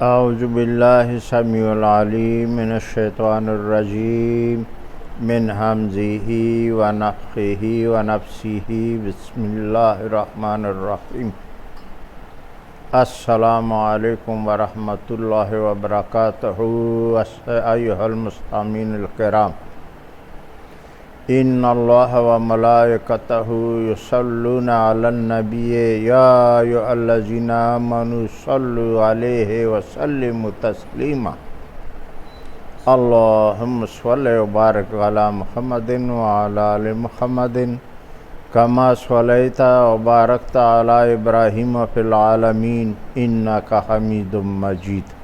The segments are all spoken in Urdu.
اعوذ باللہ السمیع العلیم من الشیطان الرجیم من ہمزہ ونفخہ ونفثہ بسم اللہ الرحمن الرحیم۔ السلام علیکم ورحمۃ اللہ وبرکاتہ۔ ایھا المستمعین الکرام، ان اللہ وملائکتہ یصلون علی النبی یا ایھا الذین آمنوا صلوا علیہ وسلموا تسلیما۔ اللہم صل وبارک علی محمد وعلی آل محمد کما صلیت وبارکت علی ابراہیم فی العالمین انک حمید مجید۔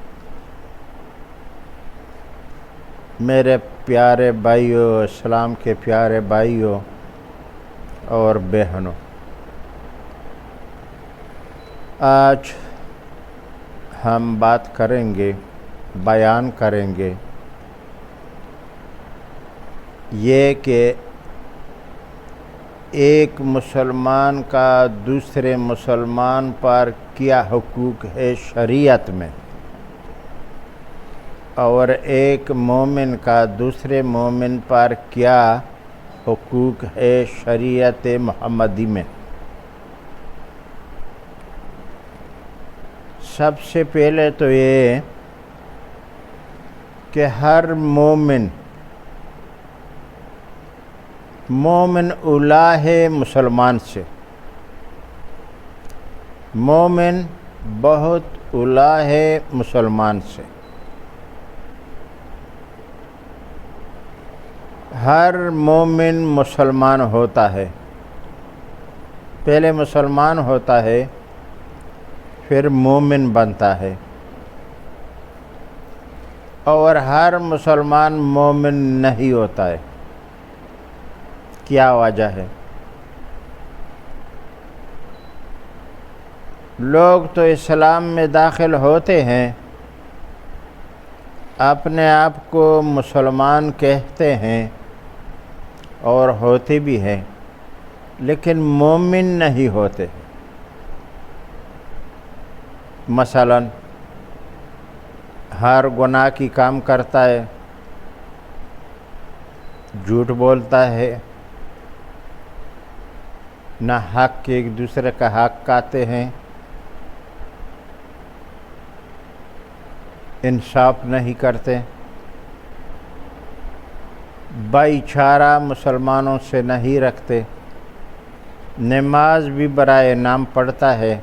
میرے پیارے بھائیوں، اسلام کے پیارے بھائیوں اور بہنوں، آج ہم بات کریں گے، بیان کریں گے یہ کہ ایک مسلمان کا دوسرے مسلمان پر کیا حقوق ہے شریعت میں، اور ایک مومن کا دوسرے مومن پر کیا حقوق ہے شریعت محمدی میں۔ سب سے پہلے تو یہ کہ ہر مومن اولا ہے مسلمان سے، مومن بہت اولا ہے مسلمان سے۔ ہر مومن مسلمان ہوتا ہے، پہلے مسلمان ہوتا ہے پھر مومن بنتا ہے، اور ہر مسلمان مومن نہیں ہوتا ہے۔ کیا وجہ ہے؟ لوگ تو اسلام میں داخل ہوتے ہیں، اپنے آپ کو مسلمان کہتے ہیں اور ہوتے بھی ہیں، لیکن مومن نہیں ہوتے۔ مثلا ہر گناہ کی کام کرتا ہے، جھوٹ بولتا ہے، نہ حق کے ایک دوسرے کا حق کھاتے ہیں، انصاف نہیں کرتے، بھائی چارہ مسلمانوں سے نہیں رکھتے، نماز بھی برائے نام پڑھتا ہے،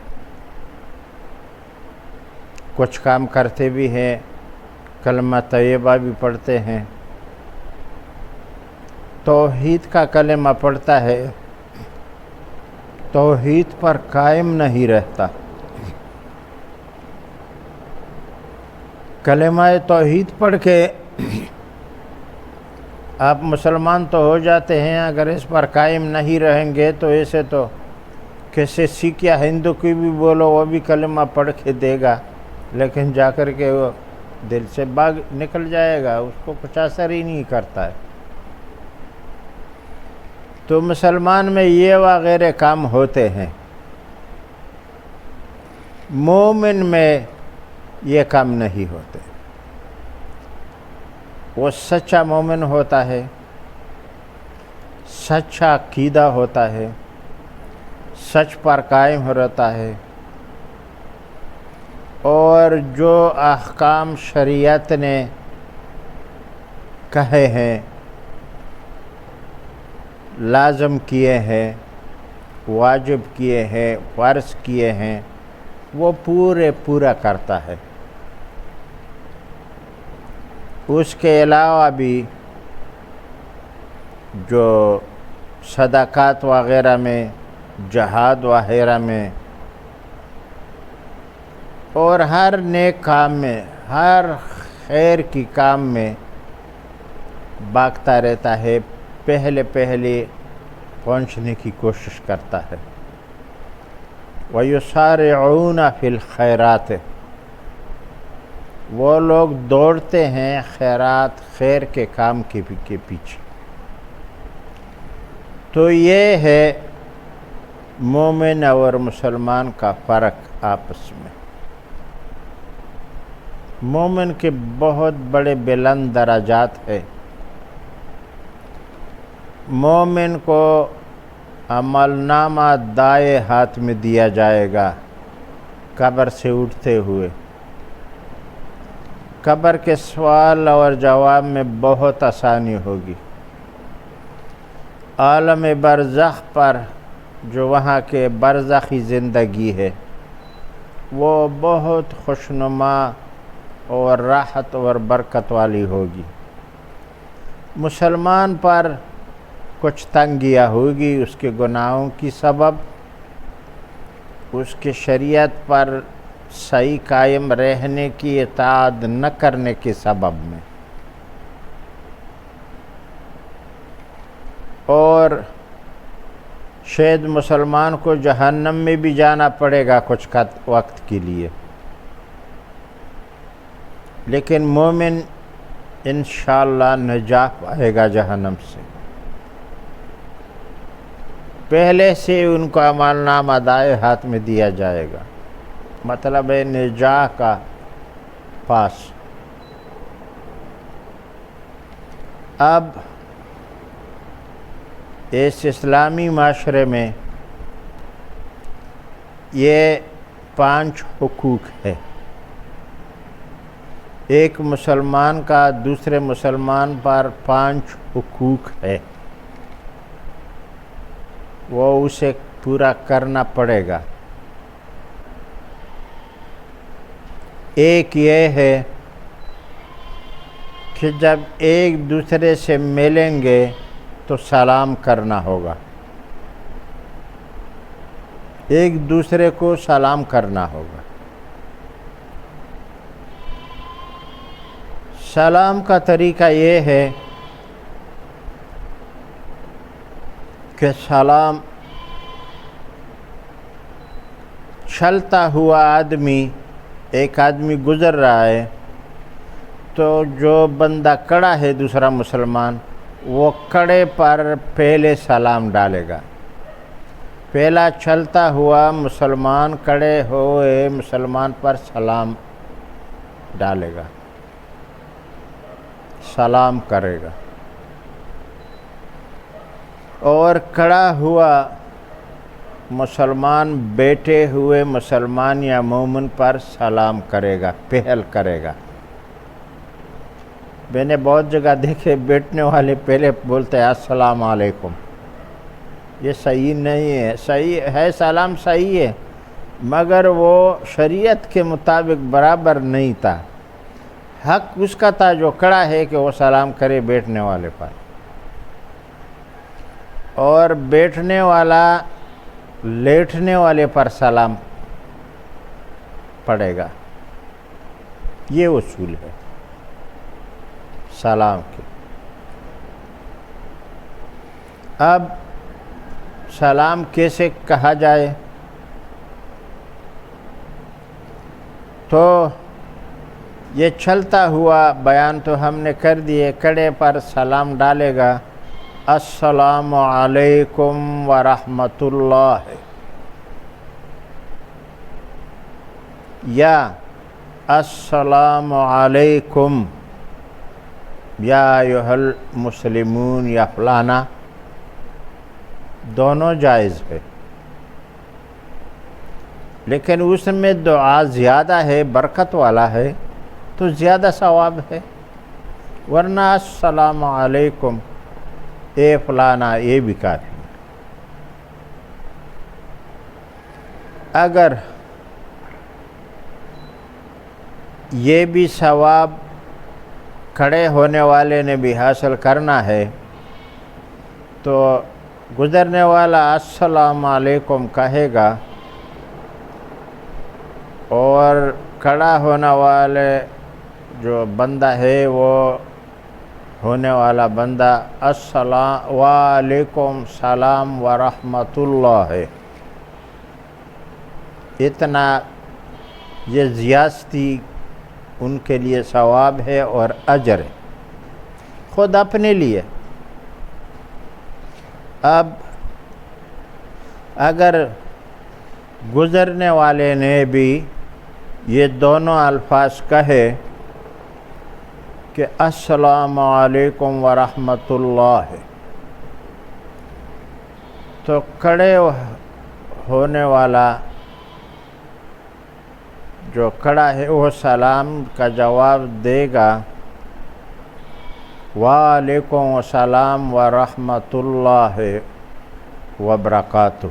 کچھ کام کرتے بھی ہیں، کلمہ طیبہ بھی پڑھتے ہیں، توحید کا کلمہ پڑھتا ہے، توحید پر قائم نہیں رہتا۔ کلمہ توحید پڑھ کے آپ مسلمان تو ہو جاتے ہیں، اگر اس پر قائم نہیں رہیں گے تو ایسے تو کسی سکھ یا ہندو کی بھی بولو وہ بھی کلمہ پڑھ کے دے گا، لیکن جا کر کے وہ دل سے باغ نکل جائے گا، اس کو کچھ اثر ہی نہیں کرتا ہے۔ تو مسلمان میں یہ وغیرہ کام ہوتے ہیں، مومن میں یہ کام نہیں ہوتے۔ وہ سچا مومن ہوتا ہے، سچا عقیدہ ہوتا ہے، سچ پر قائم رہتا ہے، اور جو احکام شریعت نے کہے ہیں، لازم کیے ہیں، واجب کیے ہیں، فرض کیے ہیں، وہ پورا کرتا ہے۔ اس کے علاوہ بھی جو صدقات وغیرہ میں، جہاد وغیرہ میں، اور ہر نیک کام میں، ہر خیر کی کام میں بھاگتا رہتا ہے، پہلے پہنچنے کی کوشش کرتا ہے۔ وَيُسَارِعُونَ فِي الْخَيْرَاتِ، وہ لوگ دوڑتے ہیں خیرات، خیر کے کام کے پیچھے۔ تو یہ ہے مومن اور مسلمان کا فرق آپس میں۔ مومن کے بہت بڑے بلند درجات ہے۔ مومن کو عمل نامہ دائیں ہاتھ میں دیا جائے گا قبر سے اٹھتے ہوئے۔ قبر کے سوال اور جواب میں بہت آسانی ہوگی۔ عالم برزخ پر جو وہاں کے برزخی زندگی ہے وہ بہت خوشنما اور راحت اور برکت والی ہوگی۔ مسلمان پر کچھ تنگیاں ہوگی اس کے گناہوں کی سبب، اس کے شریعت پر صحیح قائم رہنے کی اطاعت نہ کرنے کے سبب میں، اور شاید مسلمان کو جہنم میں بھی جانا پڑے گا کچھ وقت کے لیے، لیکن مومن انشاءاللہ نجات پائے گا جہنم سے۔ پہلے سے ان کو عمل نامہ دائیں ہاتھ میں دیا جائے گا، مطلب ہے نجات کا پاس۔ اب اس اسلامی معاشرے میں یہ 5 حقوق ہے۔ ایک مسلمان کا دوسرے مسلمان پر 5 حقوق ہے، وہ اسے پورا کرنا پڑے گا۔ ایک یہ ہے کہ جب ایک دوسرے سے ملیں گے تو سلام کرنا ہوگا، ایک دوسرے کو سلام کرنا ہوگا۔ سلام کا طریقہ یہ ہے کہ سلام چلتا ہوا ایک آدمی گزر رہا ہے تو جو بندہ کھڑا ہے دوسرا مسلمان، وہ کھڑے پر پہلے سلام ڈالے گا۔ پہلا چلتا ہوا مسلمان کھڑے ہوئے مسلمان پر سلام ڈالے گا، سلام کرے گا، اور کھڑا ہوا مسلمان بیٹھے ہوئے مسلمان یا مومن پر سلام کرے گا، پہل کرے گا۔ میں نے بہت جگہ دیکھے بیٹھنے والے پہلے بولتے ہیں السلام علیکم، یہ صحیح نہیں ہے۔ صحیح ہے، سلام صحیح ہے، مگر وہ شریعت کے مطابق برابر نہیں تھا۔ حق اس کا تھا جو کھڑا ہے کہ وہ سلام کرے بیٹھنے والے پر، اور بیٹھنے والا لیٹنے والے پر سلام پڑے گا۔ یہ اصول ہے سلام کے۔ اب سلام کیسے کہا جائے؟ تو یہ چلتا ہوا بیان تو ہم نے کر دیے، کھڑے پر سلام ڈالے گا السلام علیکم ورحمۃ اللہ، یا السلام علیکم یا ایھا المسلمون یا فلانا، دونوں جائز ہے، لیکن اس میں دعا زیادہ ہے، برکت والا ہے تو زیادہ ثواب ہے، ورنہ السلام علیکم اے فلانا یہ بھی کافی ہے۔ اگر یہ بھی ثواب کھڑے ہونے والے نے بھی حاصل کرنا ہے تو گزرنے والا السلام علیکم کہے گا، اور کھڑا ہونے والے جو بندہ ہے وہ ہونے والا بندہ السلام وعلیکم السلام ورحمۃ اللہ ہے۔ اتنا یہ زیادتی ان کے لیے ثواب ہے اور اجر ہے، خود اپنے لیے۔ اب اگر گزرنے والے نے بھی یہ دونوں الفاظ کہے کہ السلام علیکم ورحمۃ اللہ، تو کھڑے ہونے والا جو کھڑا ہے وہ سلام کا جواب دے گا وعلیکم السلام ورحمۃ اللہ وبرکاتہ۔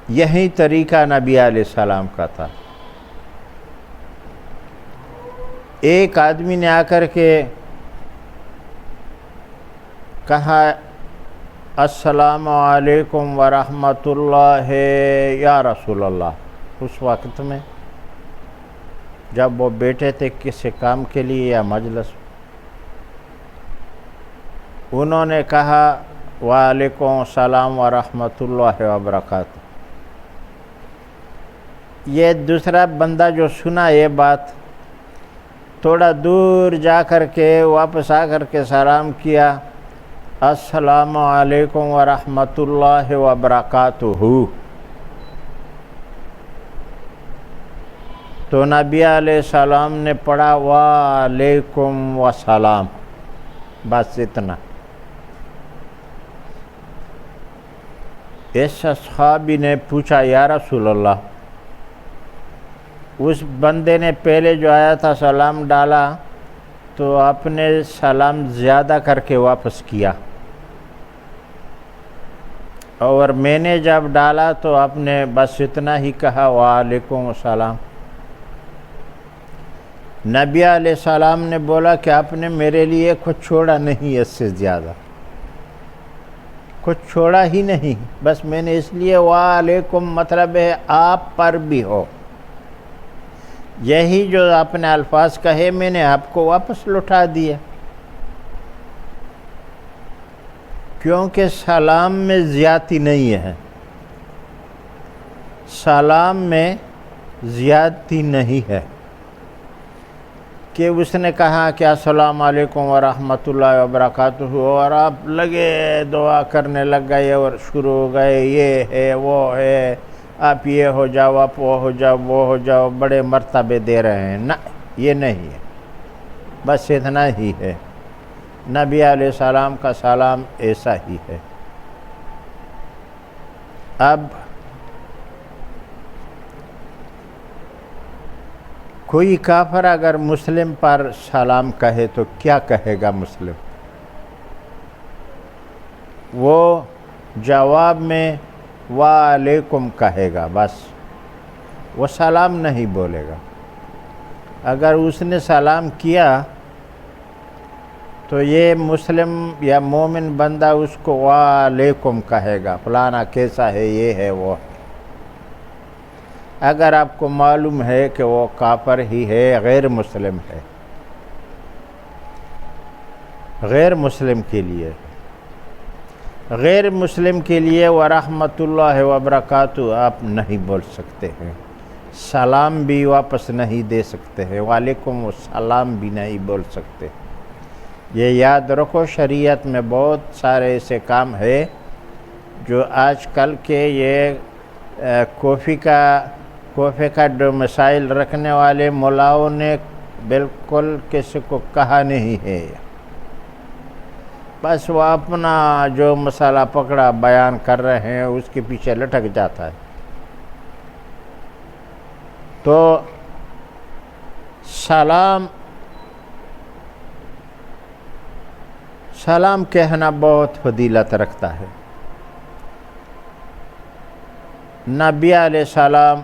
یہی طریقہ نبی علیہ السلام کا تھا۔ ایک آدمی نے آ کر کے کہا السلام علیکم ورحمۃ اللہ یا رسول اللہ، اس وقت میں جب وہ بیٹھے تھے کسی کام کے لیے یا مجلس، انہوں نے کہا وعلیکم السلام ورحمۃ اللہ وبرکاتہ۔ یہ دوسرا بندہ جو سنا یہ بات، تھوڑا دور جا کر کے واپس آ کر کے سلام کیا السلام علیکم ورحمۃ اللہ وبرکاتہ، تو نبی علیہ السلام نے پڑھا وعلیکم السلام، بس اتنا۔ اس صحابی نے پوچھا یا رسول اللہ، اس بندے نے پہلے جو آیا تھا سلام ڈالا تو آپ نے سلام زیادہ کر کے واپس کیا، اور میں نے جب ڈالا تو آپ نے بس اتنا ہی کہا وعلیکم السلام۔ نبی علیہ السلام نے بولا کہ آپ نے میرے لیے کچھ چھوڑا نہیں، اس سے زیادہ کچھ چھوڑا ہی نہیں، بس میں نے اس لیے وعلیکم مطلب ہے آپ پر بھی ہو، یہی جو آپ نے الفاظ کہے میں نے آپ کو واپس لوٹا دیا، کیونکہ سلام میں زیادتی نہیں ہے، سلام میں زیادتی نہیں ہے کہ اس نے کہا کہ السلام علیکم ورحمۃ اللہ وبرکاتہ اور آپ لگے دعا کرنے لگ گئے اور شروع ہو گئے یہ ہے وہ ہے، آپ یہ ہو جاؤ، آپ وہ ہو جاؤ، وہ ہو جاؤ، بڑے مرتبے دے رہے ہیں، نہ یہ نہیں ہے، بس اتنا ہی ہے۔ نبی علیہ السلام کا سلام ایسا ہی ہے۔ اب کوئی کافر اگر مسلم پر سلام کہے تو کیا کہے گا مسلم؟ وہ جواب میں وعلیکم کہے گا، بس وہ سلام نہیں بولے گا۔ اگر اس نے سلام کیا تو یہ مسلم یا مومن بندہ اس کو وعلیکم کہے گا، فلانا کیسا ہے، یہ ہے وہ ہے۔ اگر آپ کو معلوم ہے کہ وہ کافر ہی ہے، غیر مسلم ہے، غیر مسلم کے لیے ورحمۃ اللہ وبرکاتہ آپ نہیں بول سکتے ہیں، سلام بھی واپس نہیں دے سکتے ہیں، وعلیکم السلام بھی نہیں بول سکتے۔ یہ یاد رکھو، شریعت میں بہت سارے ایسے کام ہے جو آج کل کے یہ کوفے کا مسائل رکھنے والے ملاؤں نے بالکل کسی کو کہا نہیں ہے، بس وہ اپنا جو مسئلہ پکڑا بیان کر رہے ہیں اس کے پیچھے لٹک جاتا ہے۔ تو سلام کہنا بہت فضیلت رکھتا ہے۔ نبی علیہ السلام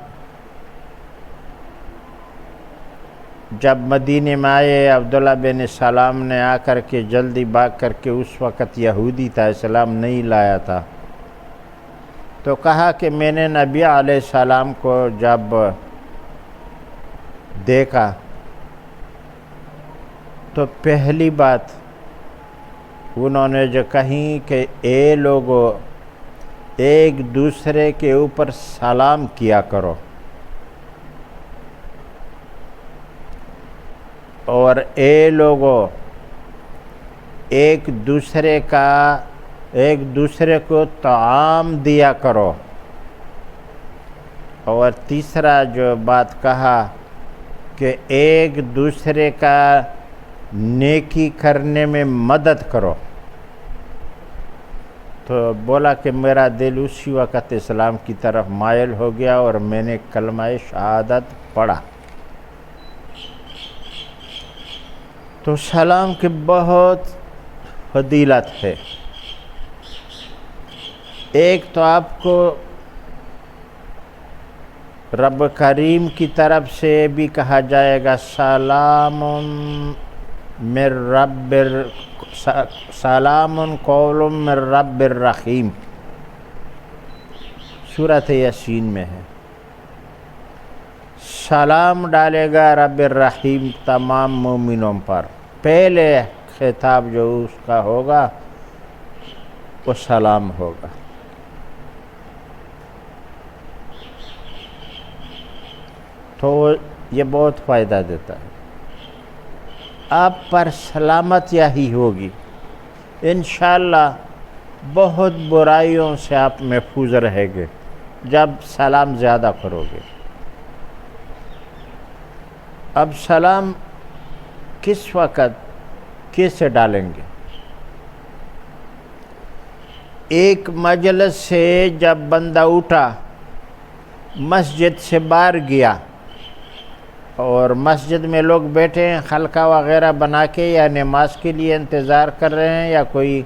جب مدینے میں آئے، عبداللہ بن سلام نے آ کر کے جلدی بھاگ کر کے، اس وقت یہودی تھا، اسلام نہیں لایا تھا، تو کہا کہ میں نے نبی علیہ السلام کو جب دیکھا تو پہلی بات انہوں نے جو کہیں کہ اے لوگو ایک دوسرے کے اوپر سلام کیا کرو، اور اے لوگو ایک دوسرے کو طعام دیا کرو، اور تیسرا جو بات کہا کہ ایک دوسرے کا نیکی کرنے میں مدد کرو، تو بولا کہ میرا دل اسی وقت اسلام کی طرف مائل ہو گیا اور میں نے کلمہ شہادت پڑھا۔ تو سلام کی بہت فضیلت ہے۔ ایک تو آپ کو رب کریم کی طرف سے بھی کہا جائے گا سلام من رب سلام قول من رب الرحیم، سورۃ یاسین میں ہے۔ سلام ڈالے گا رب الرحیم تمام مومنوں پر، پہلے خطاب جو اس کا ہوگا وہ سلام ہوگا۔ تو یہ بہت فائدہ دیتا ہے، آپ پر سلامتیاں ہی ہوگی انشاءاللہ۔ بہت برائیوں سے آپ محفوظ رہیں گے جب سلام زیادہ کرو گے۔ اب سلام کس وقت کیسے ڈالیں گے؟ ایک مجلس سے جب بندہ اٹھا، مسجد سے باہر گیا اور مسجد میں لوگ بیٹھے ہیں خلقہ وغیرہ بنا کے، یا نماز کے لیے انتظار کر رہے ہیں، یا کوئی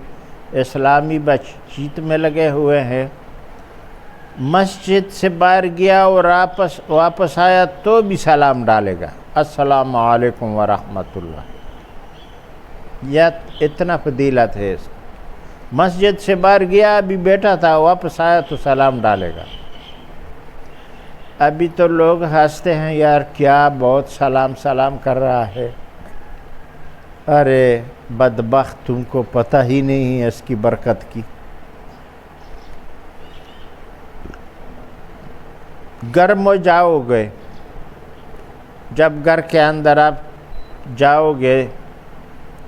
اسلامی بات چیت میں لگے ہوئے ہیں، مسجد سے باہر گیا اور واپس آیا تو بھی سلام ڈالے گا، السلام علیکم ورحمۃ اللہ۔ یہ اتنا فضیلت ہے اس کا۔ مسجد سے باہر گیا، ابھی بیٹھا تھا، واپس آیا تو سلام ڈالے گا۔ ابھی تو لوگ ہنستے ہیں، یار کیا بہت سلام کر رہا ہے، ارے بدبخت تم کو پتہ ہی نہیں ہے اس کی برکت کی۔ گھر میں جاؤ گے، جب گھر کے اندر آپ جاؤ گے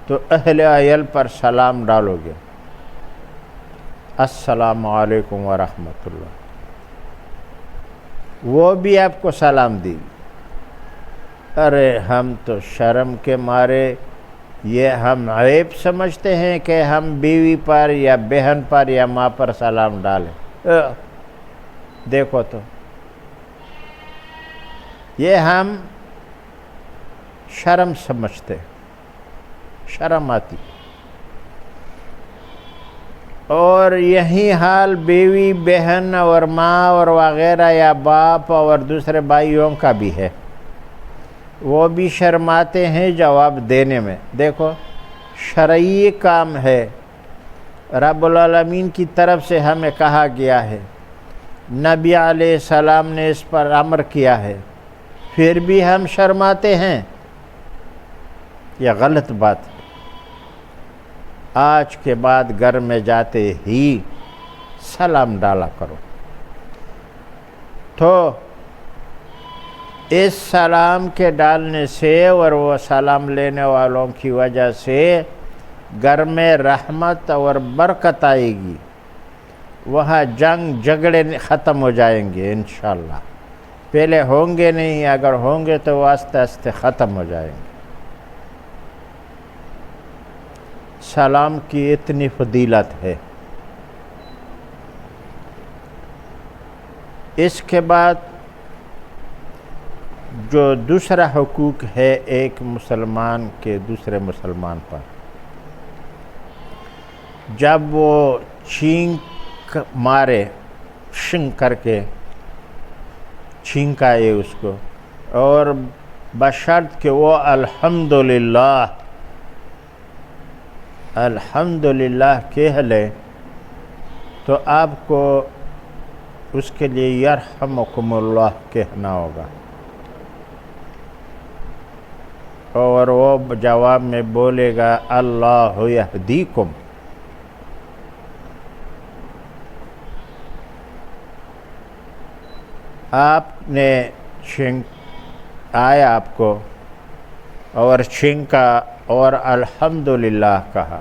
تو اہل عیال پر سلام ڈالو گے، السلام علیکم ورحمۃ اللہ، وہ بھی آپ کو سلام دی۔ ارے ہم تو شرم کے مارے یہ ہم عیب سمجھتے ہیں کہ ہم بیوی پر یا بہن پر یا ماں پر سلام ڈالیں، دیکھو تو یہ ہم شرم سمجھتے، شرم آتی۔ اور یہی حال بیوی بہن اور ماں اور وغیرہ یا باپ اور دوسرے بھائیوں کا بھی ہے، وہ بھی شرماتے ہیں جواب دینے میں۔ دیکھو شرعی کام ہے، رب العالمین کی طرف سے ہمیں کہا گیا ہے، نبی علیہ السلام نے اس پر امر کیا ہے، پھر بھی ہم شرماتے ہیں، یہ غلط بات ہے۔ آج کے بعد گھر میں جاتے ہی سلام ڈالا کرو۔ تو اس سلام کے ڈالنے سے اور وہ سلام لینے والوں کی وجہ سے گھر میں رحمت اور برکت آئے گی، وہاں جنگ جھگڑے ختم ہو جائیں گے انشاءاللہ۔ پہلے ہوں گے نہیں، اگر ہوں گے تو وہ آہستہ آہستہ ختم ہو جائیں گے۔ سلام کی اتنی فضیلت ہے۔ اس کے بعد جو دوسرا حقوق ہے ایک مسلمان کے دوسرے مسلمان پر، جب وہ چھینک مارے، شنک کر کے چھینکائے اس کو، اور بشرط کہ وہ الحمدللہ کہہ لے، تو آپ کو اس کے لیے یرحمکم اللہ کہنا ہوگا، اور وہ جواب میں بولے گا اللہ یہدیکم۔ آپ نے چھینک آیا آپ کو اور چھینکا اور الحمدللہ کہا،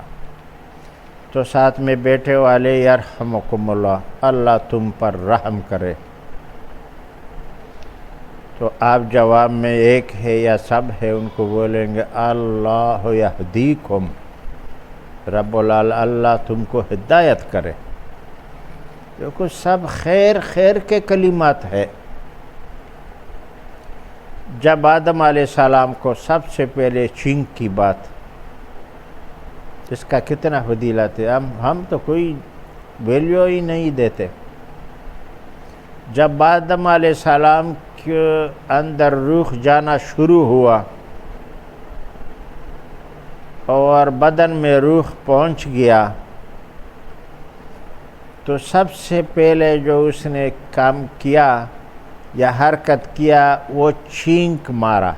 تو ساتھ میں بیٹھے والے یرحمکم اللہ، اللہ تم پر رحم کرے، تو آپ جواب میں ایک ہے یا سب ہے ان کو بولیں گے اللہ یہدیکم، رب اللہ تم کو ہدایت کرے۔ دیکھو سب خیر خیر کے کلمات ہے۔ جب آدم علیہ السلام کو سب سے پہلے چھینک کی بات، اس کا کتنا فضیلت ہے، ہم تو کوئی ویلیو ہی نہیں دیتے۔ جب آدم علیہ السلام کے اندر روح جانا شروع ہوا اور بدن میں روح پہنچ گیا، تو سب سے پہلے جو اس نے کام کیا یا حرکت کیا وہ چھینک مارا۔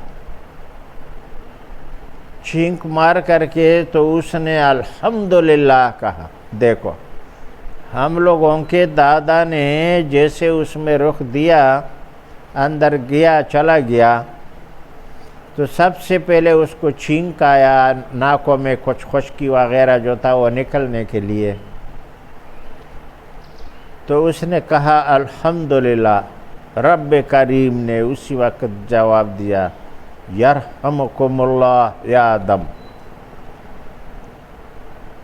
چھینک مار کر کے تو اس نے الحمدللہ کہا۔ دیکھو ہم لوگوں کے دادا نے جیسے اس میں رخ دیا، اندر گیا چلا گیا، تو سب سے پہلے اس کو چھینک آیا، ناکوں میں کچھ خشکی وغیرہ جو تھا وہ نکلنے کے لیے، تو اس نے کہا الحمدللہ۔ رب کریم نے اسی وقت جواب دیا یرحمکم اللہ یا آدم،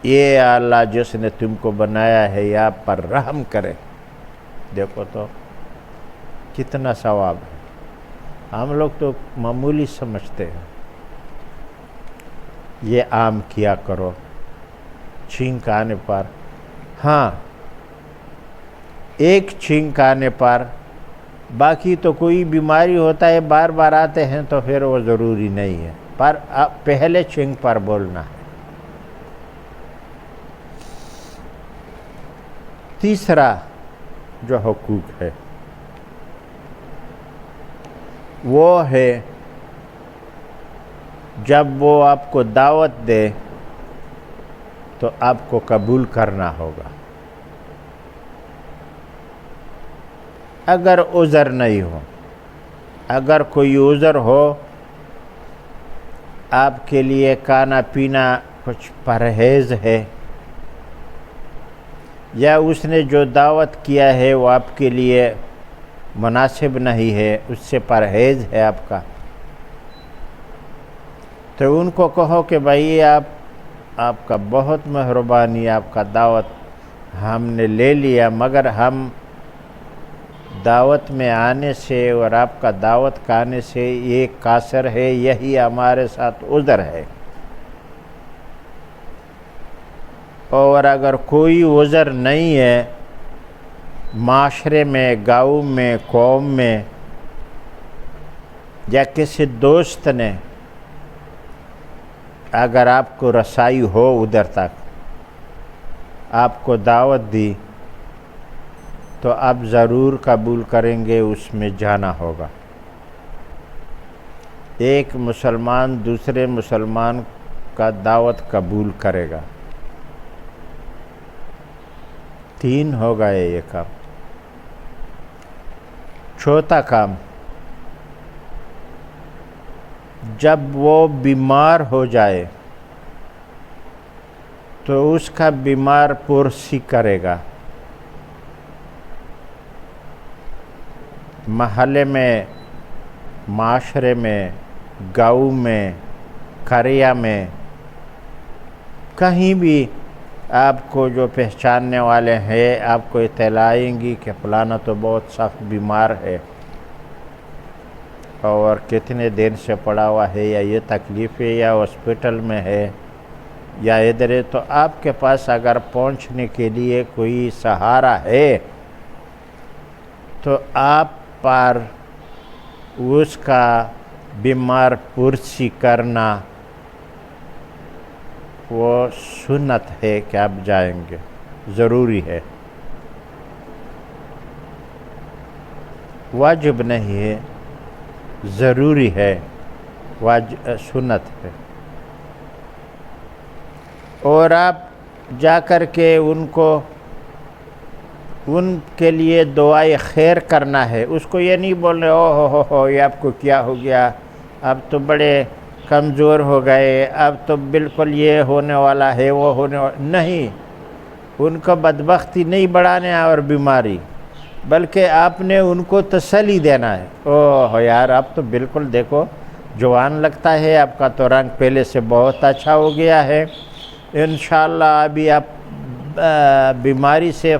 یہ اللہ جس نے تم کو بنایا ہے یا پر رحم کرے۔ دیکھو تو کتنا ثواب ہے، ہم لوگ تو معمولی سمجھتے ہیں۔ یہ عام کیا کرو چھینک آنے پر، ہاں ایک چھینک آنے پر، باقی تو کوئی بیماری ہوتا ہے بار بار آتے ہیں تو پھر وہ ضروری نہیں ہے، پر پہلے چھینک پر بولنا ہے۔ تیسرا جو حقوق ہے وہ ہے جب وہ آپ کو دعوت دے تو آپ کو قبول کرنا ہوگا، اگر عذر نہیں ہو۔ اگر کوئی عذر ہو، آپ کے لیے کھانا پینا کچھ پرہیز ہے، یا اس نے جو دعوت کیا ہے وہ آپ کے لیے مناسب نہیں ہے، اس سے پرہیز ہے آپ کا، تو ان کو کہو کہ بھائی آپ کا بہت مہربانی، آپ کا دعوت ہم نے لے لیا، مگر ہم دعوت میں آنے سے اور آپ کا دعوت کھانے سے یہ قاصر ہے، یہی ہمارے ساتھ عذر ہے۔ اور اگر کوئی عذر نہیں ہے، معاشرے میں، گاؤں میں، قوم میں، یا کسی دوست نے اگر آپ کو رسائی ہو ادھر تک، آپ کو دعوت دی، تو آپ ضرور قبول کریں گے، اس میں جانا ہوگا۔ ایک مسلمان دوسرے مسلمان کا دعوت قبول کرے گا۔ 3 ہو گئے یہ کام۔ چوتھا کام، جب وہ بیمار ہو جائے تو اس کا بیمار پرسی کرے گا۔ محلے میں، معاشرے میں، گاؤں میں، قریہ میں، کہیں بھی آپ کو جو پہچاننے والے ہیں آپ کو اطلاع آئیں گی کہ فلانا تو بہت سخت بیمار ہے اور کتنے دن سے پڑا ہوا ہے، یا یہ تکلیف ہے، یا ہاسپٹل میں ہے، یا ادھر ہے، تو آپ کے پاس اگر پہنچنے کے لیے کوئی سہارا ہے تو آپ پر اس کا بیمار پرسی کرنا وہ سنت ہے کہ آپ جائیں گے، ضروری ہے، واجب نہیں ہے، ضروری ہے، سنت ہے۔ اور آپ جا کر کے ان کے لیے دعائے خیر کرنا ہے، اس کو یہ نہیں بولنے او ہو یہ آپ کو کیا ہو گیا، اب تو بڑے کمزور ہو گئے، اب تو بالکل یہ ہونے والا ہے، وہ ہونے والا نہیں، ان کو بدبختی نہیں بڑھانے اور بیماری، بلکہ آپ نے ان کو تسلی دینا ہے. اوہ یار آپ تو بالکل دیکھو جوان لگتا ہے، آپ کا تو رنگ پہلے سے بہت اچھا ہو گیا ہے، انشاءاللہ ابھی آپ بیماری سے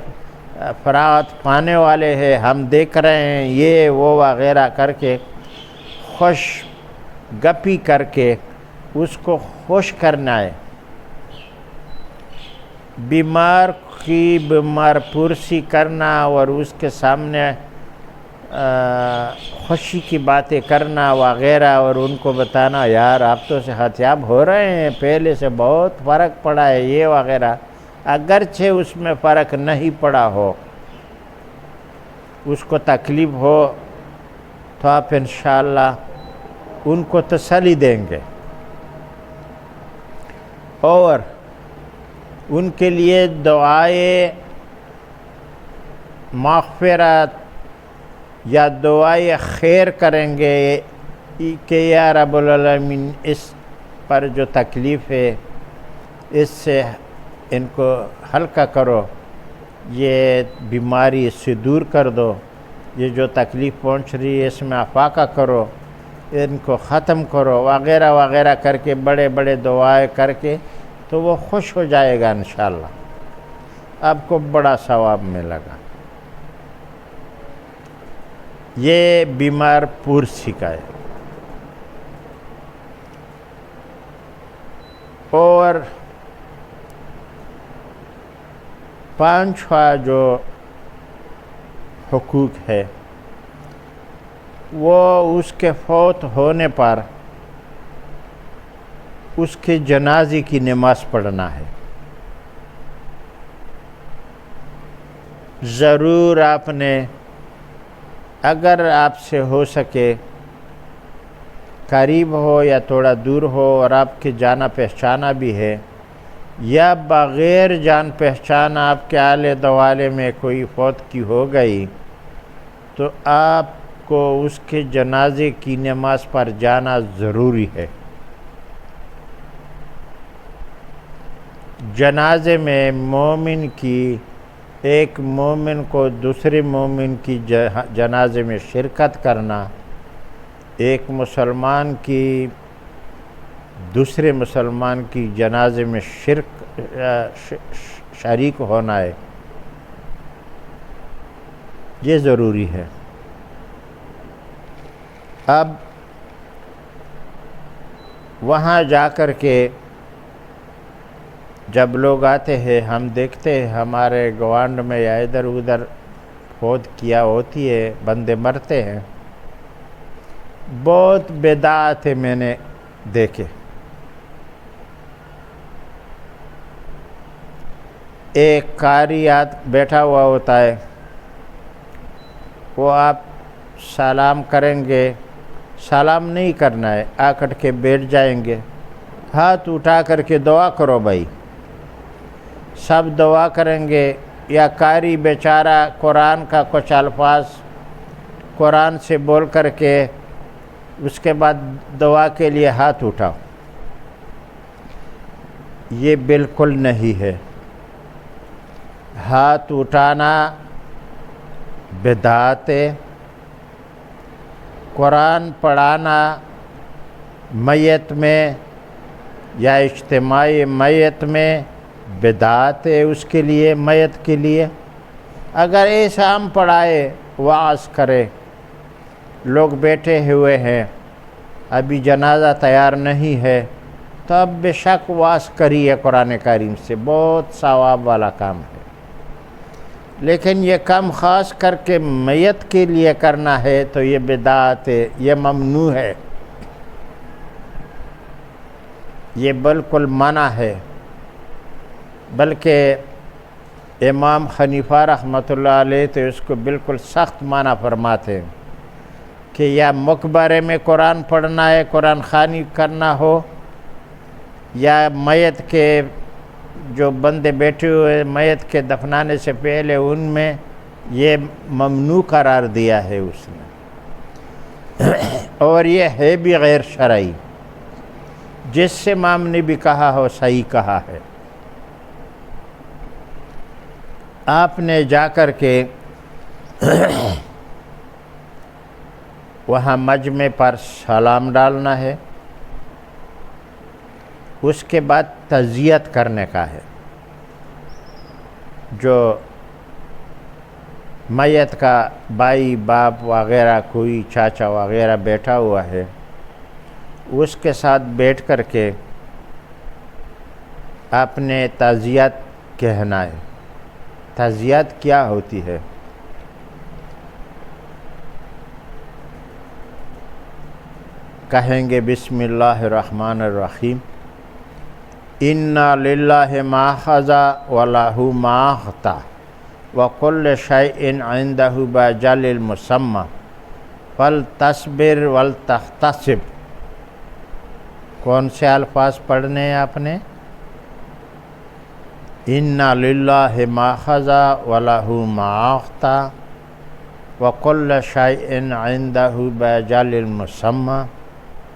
فراغت پانے والے ہیں، ہم دیکھ رہے ہیں، یہ وہ وغیرہ کر کے خوش گپی کر کے اس کو خوش کرنا ہے. بیمار کی بیمار پرسی کرنا اور اس کے سامنے خوشی کی باتیں کرنا وغیرہ، اور ان کو بتانا یار آپ تو صحت یاب ہو رہے ہیں، پہلے سے بہت فرق پڑا ہے یہ وغیرہ. اگرچہ اس میں فرق نہیں پڑا ہو، اس کو تکلیف ہو، تو آپ انشاءاللہ ان کو تسلی دیں گے اور ان کے لیے دعائے مغفرت یا دعائے خیر کریں گے کہ یا رب العالمین اس پر جو تکلیف ہے اس سے ان کو ہلکا کرو، یہ بیماری اس سے دور کر دو، یہ جو تکلیف پہنچ رہی ہے اس میں افاقہ کرو، ان کو ختم کرو وغیرہ وغیرہ کر کے بڑے بڑے دعائیں کر کے تو وہ خوش ہو جائے گا انشاءاللہ، آپ کو بڑا ثواب ملے گا. یہ بیمار پرسی کا ہے. اور پانچواں جو حقوق ہے وہ اس کے فوت ہونے پر اس کے جنازے کی نماز پڑھنا ہے. ضرور آپ نے اگر آپ سے ہو سکے قریب ہو یا تھوڑا دور ہو اور آپ کے جانا پہچانا بھی ہے، یا بغیر جان پہچان آپ کے آلے دوالے میں کوئی فوت کی ہو گئی، تو آپ کو اس کے جنازے کی نماز پر جانا ضروری ہے. جنازے میں مومن کی، ایک مومن کو دوسرے مومن کی جنازے میں شرکت کرنا، ایک مسلمان کی دوسرے مسلمان کی جنازے میں شریک ہونا ہے، یہ ضروری ہے. اب وہاں جا کر کے جب لوگ آتے ہیں ہم دیکھتے ہیں ہمارے گوانڈ میں یا ادھر ادھر فوت کیا ہوتی ہے، بندے مرتے ہیں، بہت بدعات میں نے دیکھے. ایک قاری بیٹھا ہوا ہوتا ہے، وہ آپ سلام کریں گے، سلام نہیں کرنا ہے، آ کر کے بیٹھ جائیں گے، ہاتھ اٹھا کر کے دعا کرو بھائی، سب دعا کریں گے. یا قاری بیچارہ قرآن کا کچھ الفاظ قرآن سے بول کر کے اس کے بعد دعا کے لیے ہاتھ اٹھاؤ، یہ بالکل نہیں ہے. ہاتھ اٹھانا بدعت ہے. قرآن پڑھانا میت میں یا اجتماعی میت میں بدعت ہے اس کے لیے، میت کے لیے. اگر ایسا ہم پڑھائے، وعظ کرے، لوگ بیٹھے ہوئے ہیں، ابھی جنازہ تیار نہیں ہے، تو اب بے شک وعظ کریے قرآن کریم سے، بہت ثواب والا کام ہے. لیکن یہ کام خاص کر کے میت کے لیے کرنا ہے تو یہ بدعت ہے، یہ ممنوع ہے، یہ بالکل منع ہے. بلکہ امام حنیفہ رحمۃ اللہ علیہ تو اس کو بالکل سخت منع فرماتے ہیں کہ یا مقبرے میں قرآن پڑھنا ہے، قرآن خوانی کرنا ہو، یا میت کے جو بندے بیٹھے ہوئے میت کے دفنانے سے پہلے ان میں، یہ ممنوع قرار دیا ہے اس نے. اور یہ ہے بھی غیر شرعی، جس سے امام نے بھی کہا ہو صحیح کہا ہے. آپ نے جا کر کے وہاں مجمع پر سلام ڈالنا ہے، اس کے بعد تعزیت کرنے کا ہے۔ جو میت کا بھائی باپ وغیرہ کوئی چاچا وغیرہ بیٹھا ہوا ہے، اس کے ساتھ بیٹھ کر کے آپ نے تعزیت کہنا ہے۔ تعزیت کیا ہوتی ہے؟ کہیں گے بسم اللہ الرحمن الرحیم، اِنَّا لِلَّهِ مَا أَخَذَ وَلَهُ مَا أَعْطَىٰ وَكُلُّ شَيْءٍ عِندَهُ بِأَجَلٍ مُّسَمًّى فَلْتَصْبِرْ وَلْتَحْتَسِبْ۔ کون سے الفاظ پڑھنے ہیں آپ نے؟ اِنَّا لِلَّهِ مَا أَخَذَ وَلَهُ مَا أَعْطَىٰ وَكُلُّ شَيْءٍ عِندَهُ بِأَجَلٍ مُّسَمًّى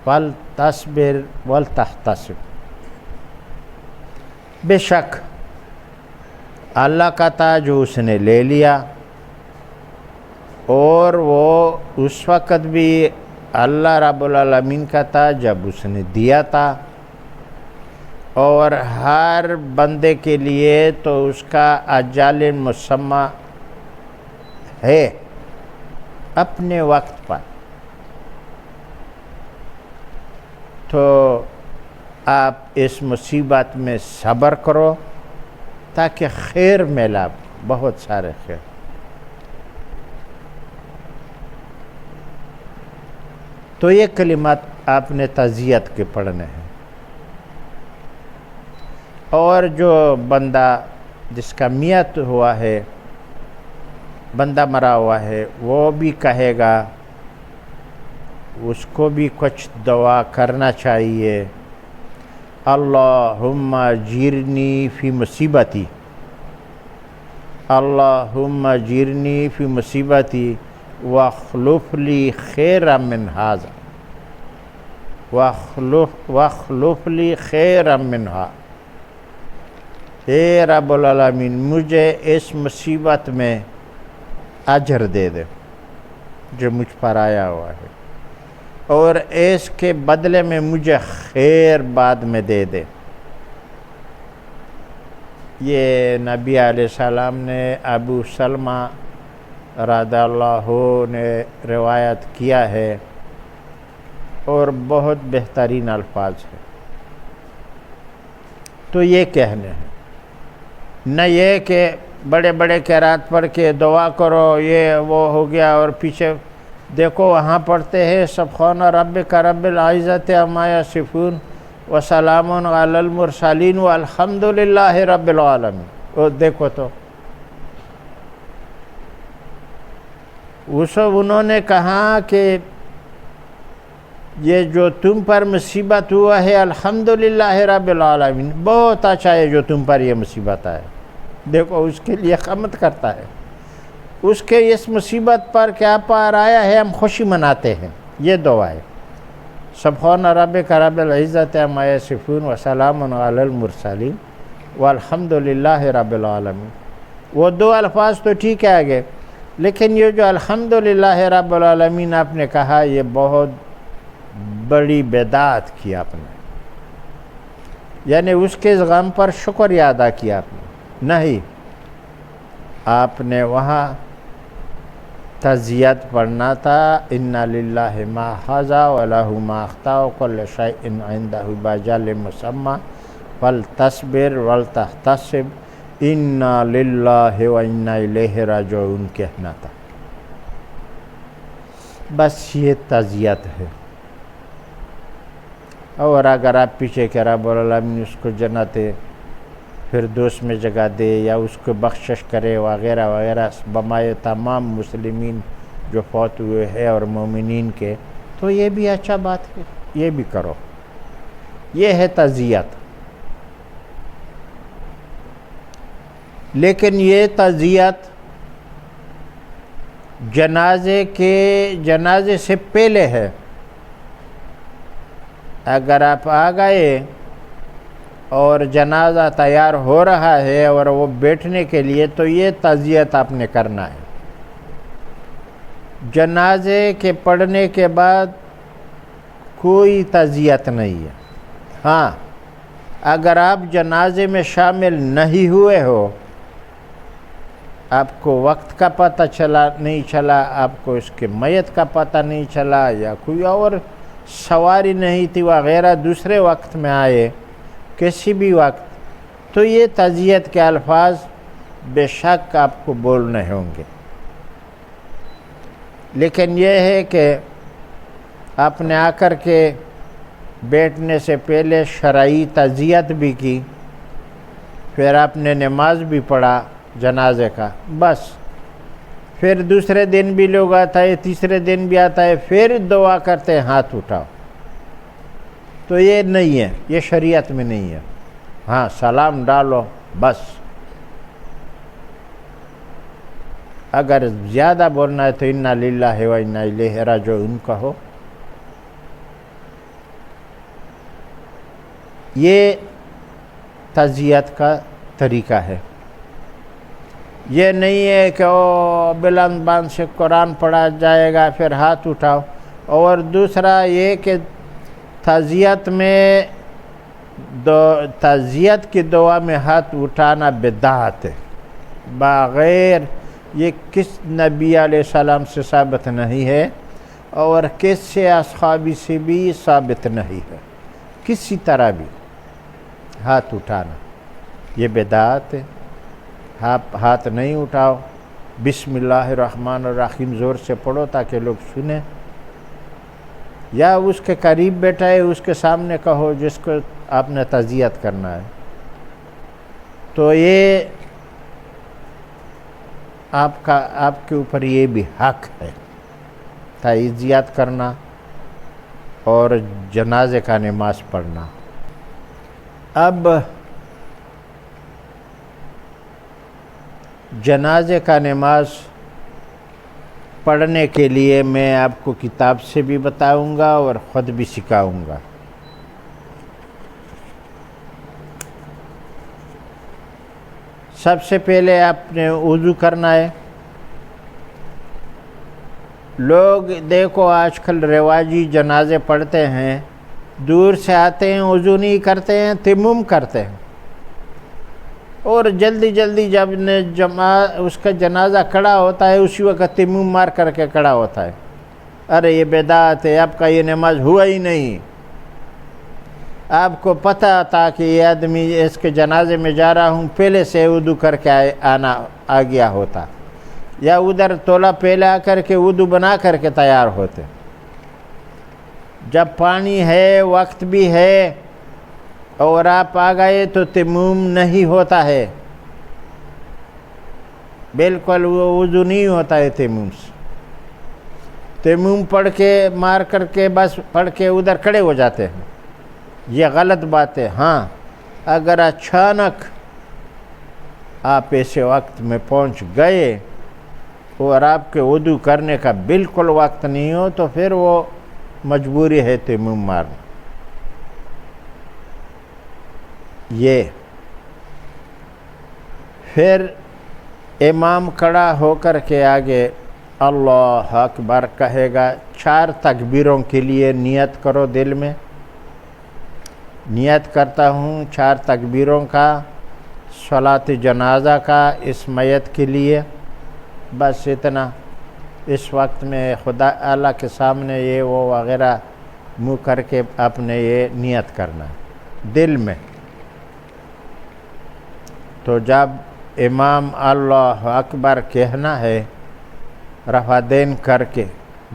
فَلْتَصْبِرْ وَلْتَحْتَسِبْ۔ بے شک اللہ کا تھا جو اس نے لے لیا، اور وہ اس وقت بھی اللہ رب العالمین کا تھا جب اس نے دیا تھا، اور ہر بندے کے لیے تو اس کا اجال مسمى ہے اپنے وقت پر۔ تو آپ اس مصیبت میں صبر کرو تاکہ خیر ملا، بہت سارے خیر۔ تو یہ کلمات آپ نے تعزیت کے پڑھنے ہیں۔ اور جو بندہ جس کا میت ہوا ہے، بندہ مرا ہوا ہے، وہ بھی کہے گا، اس کو بھی کچھ دعا کرنا چاہیے۔ اللہم اجرنی فی مصیبتی، اللہم اجرنی فی مصیبتی واخلف لی خیرا من ھذا، واخلف لی خیرا منھا۔ اے رب العالمین مجھے اس مصیبت میں اجر دے دے جو مجھ پر آیا ہوا ہے، اور اس کے بدلے میں مجھے خیر بعد میں دے دے۔ یہ نبی علیہ السلام نے ابو سلمہ رضی اللہ عنہ نے روایت کیا ہے، اور بہت بہترین الفاظ ہیں۔ تو یہ کہنے ہیں، نہ یہ کہ بڑے بڑے قرات پڑھ کے دعا کرو یہ وہ ہو گیا، اور پیچھے دیکھو وہاں پڑھتے ہیں سبحان ربک رب العزت عما یصفون وسلام علی المرسلین والحمد للہ رب العالمین۔ اور دیکھو تو انہوں نے کہا کہ یہ جو تم پر مصیبت ہوا ہے الحمدللہ رب العالمین، بہت اچھا ہے جو تم پر یہ مصیبت آئے۔ دیکھو اس کے لیے حمد کرتا ہے، اس کے اس مصیبت پر کیا پار آیا ہے ہم خوشی مناتے ہیں۔ یہ دعا ہے، سبحان ربک رب العزت عما یصفون وسلام علی المرسلین والحمدللہ رب العالمین۔ وہ دو الفاظ تو ٹھیک ہے آگے، لیکن یہ جو الحمدللہ رب العالمین آپ نے کہا، یہ بہت بڑی بدعت کی آپ نے، یعنی اس کے غم پر شکریہ ادا کیا آپ نے نہیں، آپ نے وہاں تعزیت پڑھنا تھا، اِنَّا لِلَّهِ مَا أَخَذَ وَلَهُ مَا أَعْطَىٰ وَكُلُّ شَيْءٍ عِندَهُ بِأَجَلٍ مُّسَمًّى فَلْتَصْبِرْ وَلْتَحْتَسِبْ اِنَّا لِلَّهِ وَإِنَّا إِلَيْهِ رَاجِعُونَ کہنا تھا۔ بس یہ تعزیت ہے۔ اور اگر آپ پیچھے کہ رب العالمین اس کو جنت فردوس میں جگہ دے یا اس کو بخشش کرے وغیرہ وغیرہ بمائے تمام مسلمین جو فوت ہوئے ہیں اور مومنین کے، تو یہ بھی اچھا بات ہے، یہ بھی کرو۔ یہ ہے تعزیت۔ لیکن یہ تعزیت جنازے سے پہلے ہے۔ اگر آپ آ گئے اور جنازہ تیار ہو رہا ہے اور وہ بیٹھنے کے لیے، تو یہ تعزیت آپ نے کرنا ہے۔ جنازے کے پڑھنے کے بعد کوئی تعزیت نہیں ہے۔ ہاں، اگر آپ جنازے میں شامل نہیں ہوئے ہو، آپ کو وقت کا پتہ نہیں چلا، آپ کو اس کے میت کا پتہ نہیں چلا، یا کوئی اور سواری نہیں تھی وغیرہ، دوسرے وقت میں آئے کسی بھی وقت، تو یہ تعزیت کے الفاظ بے شک آپ کو بولنے ہوں گے۔ لیکن یہ ہے کہ آپ نے آ کر کے بیٹھنے سے پہلے شرعی تعزیت بھی کی، پھر آپ نے نماز بھی پڑھا جنازے کا، بس پھر دوسرے دن بھی لوگ آتا ہے، تیسرے دن بھی آتا ہے، پھر دعا کرتے ہیں ہاتھ اٹھاؤ، تو یہ نہیں ہے، یہ شریعت میں نہیں ہے۔ ہاں، سلام ڈالو بس۔ اگر زیادہ بولنا ہے تو انا للہ و انا الیہ راجعون کہو۔ یہ تعزیت کا طریقہ ہے۔ یہ نہیں ہے کہ بلند بان سے قرآن پڑھا جائے گا پھر ہاتھ اٹھاؤ۔ اور دوسرا یہ کہ تعزیت کی دعا میں ہاتھ اٹھانا بدعت ہے، بغیر یہ کس نبی علیہ السلام سے ثابت نہیں ہے، اور کس سے اصحابی سے بھی ثابت نہیں ہے، کسی طرح بھی ہاتھ اٹھانا یہ بدعت ہے۔ ہاتھ نہیں اٹھاؤ، بسم اللہ الرحمن الرحیم زور سے پڑھو تاکہ لوگ سنیں، یا اس کے قریب بیٹھا ہے اس کے سامنے کہو جس کو آپ نے تعزیت کرنا ہے۔ تو یہ آپ کے اوپر یہ بھی حق ہے تعزیت کرنا اور جنازے کا نماز پڑھنا۔ اب جنازے کا نماز پڑھنے کے لیے میں آپ کو کتاب سے بھی بتاؤں گا اور خود بھی سکھاؤں گا۔ سب سے پہلے آپ نے وضو کرنا ہے۔ لوگ دیکھو آج کل رواجی جنازے پڑھتے ہیں، دور سے آتے ہیں، وضو نہیں کرتے ہیں، تیمم کرتے ہیں، اور جلدی جلدی جب اس کا جنازہ کھڑا ہوتا ہے اسی وقت تیمم مار کر کے کھڑا ہوتا ہے۔ ارے یہ بدعت ہے، آپ کا یہ نماز ہوا ہی نہیں۔ آپ کو پتہ تھا کہ یہ آدمی اس کے جنازے میں جا رہا ہوں، پہلے سے وضو کر کے آ گیا ہوتا، یا ادھر تولا پہلے آ کر کے وضو بنا کر کے تیار ہوتے۔ جب پانی ہے، وقت بھی ہے، اور آپ آ گئے تو تیمم نہیں ہوتا ہے، بالکل وضو نہیں ہوتا ہے تیمم سے۔ تیمم پڑھ کے مار کر کے بس پڑھ کے ادھر کھڑے ہو جاتے ہیں، یہ غلط بات ہے۔ ہاں، اگر اچانک آپ ایسے وقت میں پہنچ گئے اور آپ کے وضو کرنے کا بالکل وقت نہیں ہو تو پھر وہ مجبوری ہے تیمم مارنا۔ یہ پھر امام کھڑا ہو کر کے آگے اللہ اکبر کہے گا۔ 4 تکبیروں کے لیے نیت کرو، دل میں نیت کرتا ہوں 4 تکبیروں کا، صلاۃ جنازہ کا اس میت کے لیے، بس اتنا۔ اس وقت میں خدا اللہ کے سامنے یہ وہ وغیرہ منہ کر کے آپ نے یہ نیت کرنا دل میں۔ تو جب امام اللہ اکبر کہنا ہے رفع دین کر کے،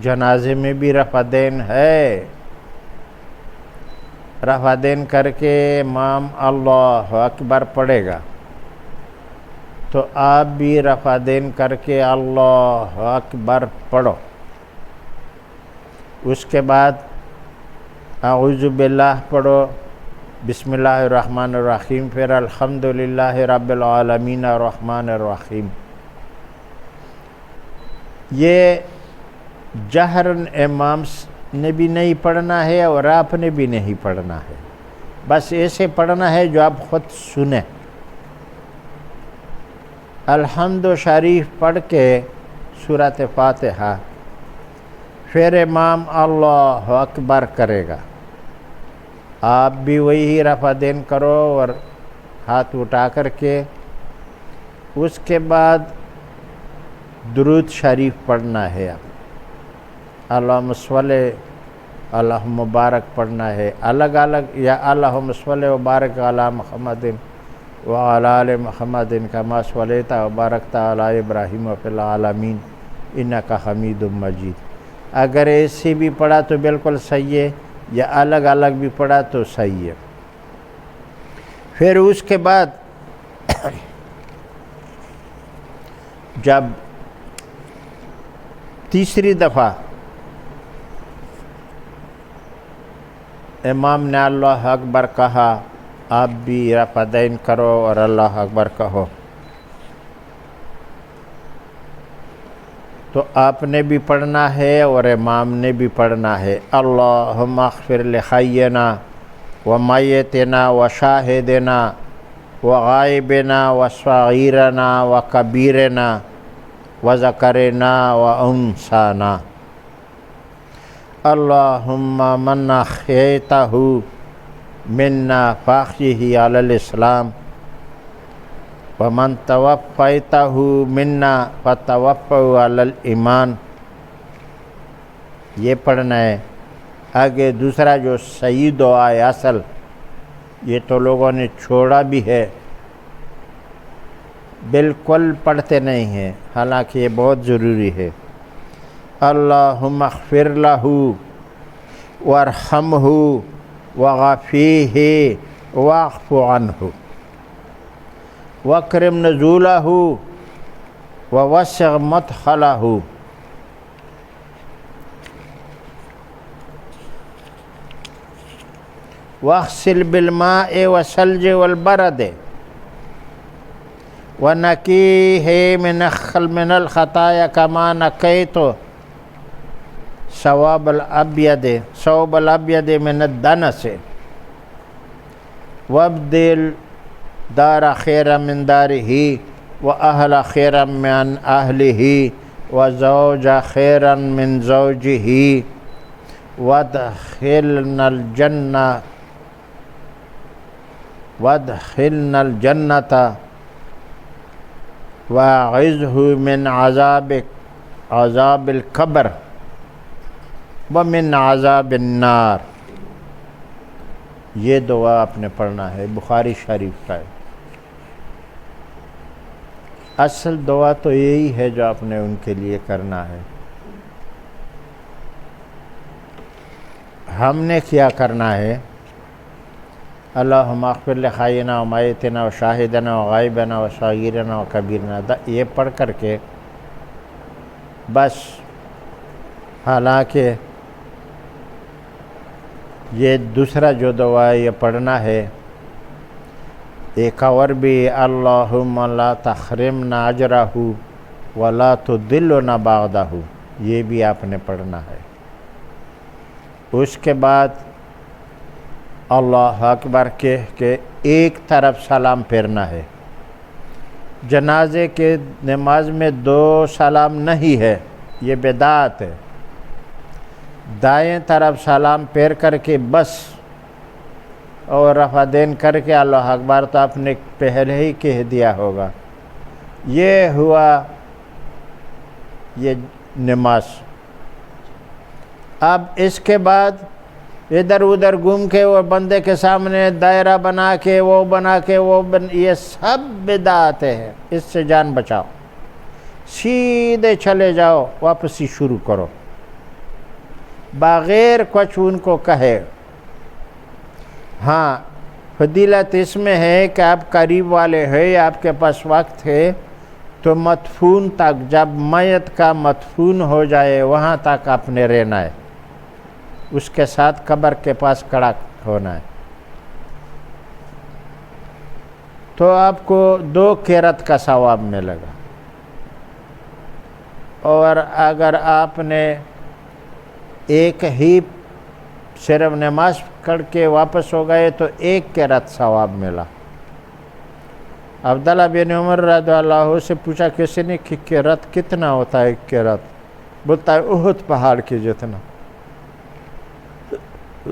جنازے میں بھی رفع دین ہے، رفع دین کر کے امام اللہ اکبر پڑھے گا، تو آپ بھی رفع دین کر کے اللہ اکبر پڑھو۔ اس کے بعد اعوذ باللہ پڑھو، بسم اللہ الرحمن الرحیم، پھر الحمدللہ رب العالمین الرحمن الرحیم۔ یہ جہرن امام نے بھی نہیں پڑھنا ہے اور آپ نے بھی نہیں پڑھنا ہے، بس ایسے پڑھنا ہے جو آپ خود سنیں۔ الحمد شریف پڑھ کے سورۃ فاتحہ پھر امام اللہ اکبر کرے گا، آپ بھی وہی رفع دین کرو اور ہاتھ اٹھا کر کے اس کے بعد درود شریف پڑھنا ہے، اللہم صلی اللہ مبارک پڑھنا ہے الگ الگ، یا اللہم صلی وبارک علی محمد وعلی آل محمد کما صلیت وبارکت علی ابراہیم فی العالمین انک حمید مجید۔ اگر ایسے بھی پڑھا تو بالکل صحیح ہے، یا الگ الگ بھی پڑھا تو صحیح ہے۔ پھر اس کے بعد جب تیسری دفعہ امام نے اللہ اکبر کہا، آپ بھی رفع دین کرو اور اللہ اکبر کہو، تو آپ نے بھی پڑھنا ہے اور امام نے بھی پڑھنا ہے۔ اللہم اغفر لحینا ومیتنا وشاہدنا وغائبنا وصغیرنا وکبیرنا وذکرنا وانثانا، اللہم من احییتہ منا فاحیہ علی الاسلام ومن توفیتہ منا فتوفہ علی الایمان۔ یہ پڑھنا ہے۔ آگے دوسرا جو صحیح دعا ہے اصل، یہ تو لوگوں نے چھوڑا بھی ہے، بالکل پڑھتے نہیں ہیں، حالانکہ یہ بہت ضروری ہے۔ اللہم اغفر لہ وارحمہ وعافیہ واعف عنہ واکرم نزولہ ووسع مدخلہ واغسل بالماء والثلج والبرد ونقیہ من الخطایا کما نقیت ثوب الابیض من الدنس وابدل دار خیرا من دارہ واہل خیرا من اہلہ وزوج خیرا من زوجہ وادخلنا الجنۃ واعذہ من عذاب القبر ومن عذاب النار۔ یہ دعا آپ نے پڑھنا ہے، بخاری شریف کا ہے۔ اصل دعا تو یہی ہے جو آپ نے ان کے لیے کرنا ہے۔ ہم نے کیا کرنا ہے؟ اللہم اغفر لحینا ومیتنا وشاہدنا وغائبنا وصغیرنا وکبیرنا، یہ پڑھ کر کے بس۔ حالانکہ یہ دوسرا جو دعا ہے یہ پڑھنا ہے، ایک اور بھی، اللہم لا تحرمنا اجرہ ولا تضلنا بعدہ، یہ بھی آپ نے پڑھنا ہے۔ اس کے بعد اللہ اکبر کہہ کے ایک طرف سلام پھیرنا ہے۔ جنازے کے نماز میں دو سلام نہیں ہے، یہ بدعت ہے۔ دائیں طرف سلام پھیر کر کے بس، اور رفع دین کر کے اللہ اکبر تو آپ نے پہلے ہی کہہ دیا ہوگا۔ یہ ہوا یہ نماز۔ اب اس کے بعد ادھر ادھر گھوم کے وہ بندے کے سامنے دائرہ بنا کے یہ سب بدعت ہے، اس سے جان بچاؤ، سیدھے چلے جاؤ، واپسی شروع کرو بغیر کچھ ان کو کہے۔ ہاں، فضیلت اس میں ہے کہ آپ قریب والے ہیں، آپ کے پاس وقت ہے تو مدفون تک، جب میت کا مدفون ہو جائے وہاں تک آپ نے رہنا ہے، اس کے ساتھ قبر کے پاس کھڑا ہونا ہے، تو آپ کو 2 قرات کا ثواب ملے گا۔ اور اگر آپ نے ایک ہی صرف نماز پڑھ کے واپس ہو گئے تو 1 قرات ثواب ملا۔ عبداللہ بن عمر رضی اللہ عنہ سے پوچھا کسی نے کہ قرات کتنا ہوتا ہے 1 قرات؟ بولتا ہے احد پہاڑ کے جتنا.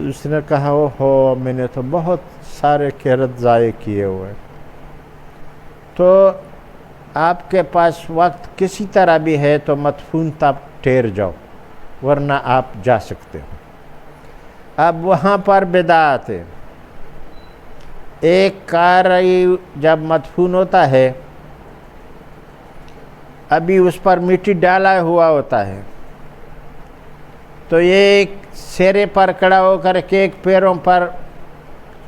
اس نے کہا اوہو میں نے تو بہت سارے قیرت ضائع کیے ہوئے. تو آپ کے پاس وقت کسی طرح بھی ہے تو مدفون تک ٹھہر جاؤ ورنہ آپ جا سکتے ہو. اب وہاں پر بدعت ہے. ایک قاری جب مدفون ہوتا ہے ابھی اس پر مٹی ڈالا ہوا ہوتا ہے تو یہ ایک سیرے پر کھڑا ہو کر کے ایک پیروں پر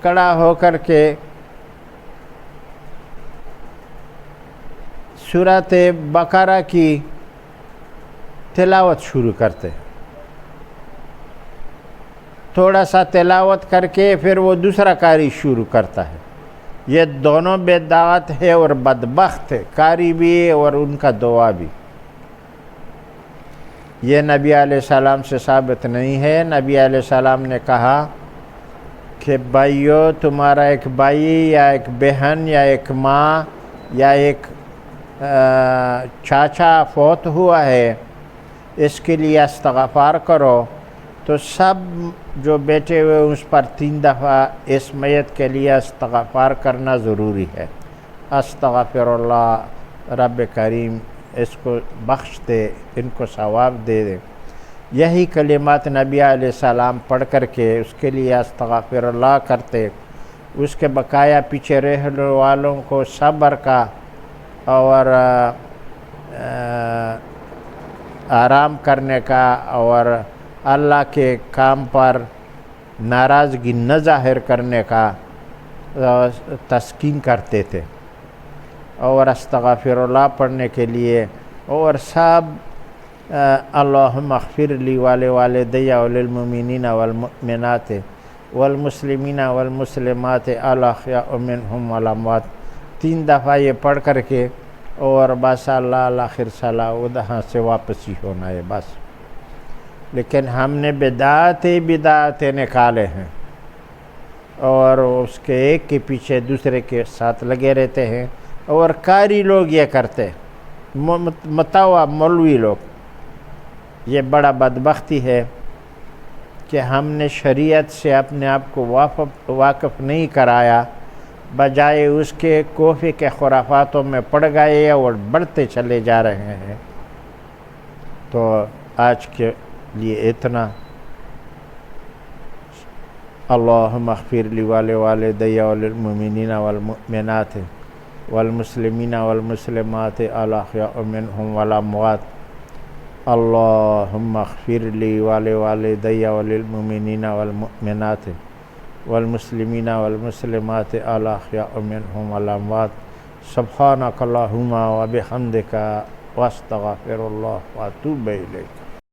کھڑا ہو کر کے سورۃ بقرہ کی تلاوت شروع کرتے. تھوڑا سا تلاوت کر کے پھر وہ دوسرا قاری شروع کرتا ہے. یہ دونوں بدعت ہے اور بدبخت ہے، قاری بھی اور ان کا دعا بھی. یہ نبی علیہ السلام سے ثابت نہیں ہے. نبی علیہ السلام نے کہا کہ بھائیو تمہارا ایک بھائی یا ایک بہن یا ایک ماں یا ایک چاچا فوت ہوا ہے، اس کے لیے استغفار کرو. تو سب جو بیٹھے ہوئے اس پر 3 دفعہ اس میت کے لیے استغفار کرنا ضروری ہے. استغفر اللہ، رب کریم اس کو بخش دے، ان کو ثواب دے دے. یہی کلمات نبی علیہ السلام پڑھ کر کے اس کے لیے استغفر اللہ کرتے. اس کے بقایا پیچھے رہنے والوں کو صبر کا اور آرام کرنے کا اور اللہ کے کام پر ناراضگی نہ ظاہر کرنے کا تسکین کرتے تھے. اور استغفر اللہ پڑھنے کے لیے اور سب اللہم اغفر لی ولوالدی وللمؤمنین والمؤمنات والمسلمین والمسلمات الاحیاء منہم والاموات 3 دفعہ یہ پڑھ کر کے اور بس اللہ آخر صلاح وہاں سے واپسی ہونا ہے بس. لیکن ہم نے بدعت نکالے ہیں اور اس کے ایک کے پیچھے دوسرے کے ساتھ لگے رہتے ہیں. اور قاری لوگ یہ کرتے، متوا مولوی لوگ. یہ بڑا بدبختی ہے کہ ہم نے شریعت سے اپنے آپ کو واقف نہیں کرایا، بجائے اس کے کوفے کے خرافاتوں میں پڑ گئے اور بڑھتے چلے جا رہے ہیں. تو آج کے لیے اتنا. اللہم اغفر لی ولوالدی وللمؤمنین والمؤمنات والمسلمین والمسلمات الاحیاء منہم والاموات. اللہم اغفر لی ولوالدی وللمؤمنین والمؤمنات والمسلمین والمسلمات الاحیاء منہم والاموات. سبحانک اللہم وبحمدک واستغفر اللہ واتوب الیک.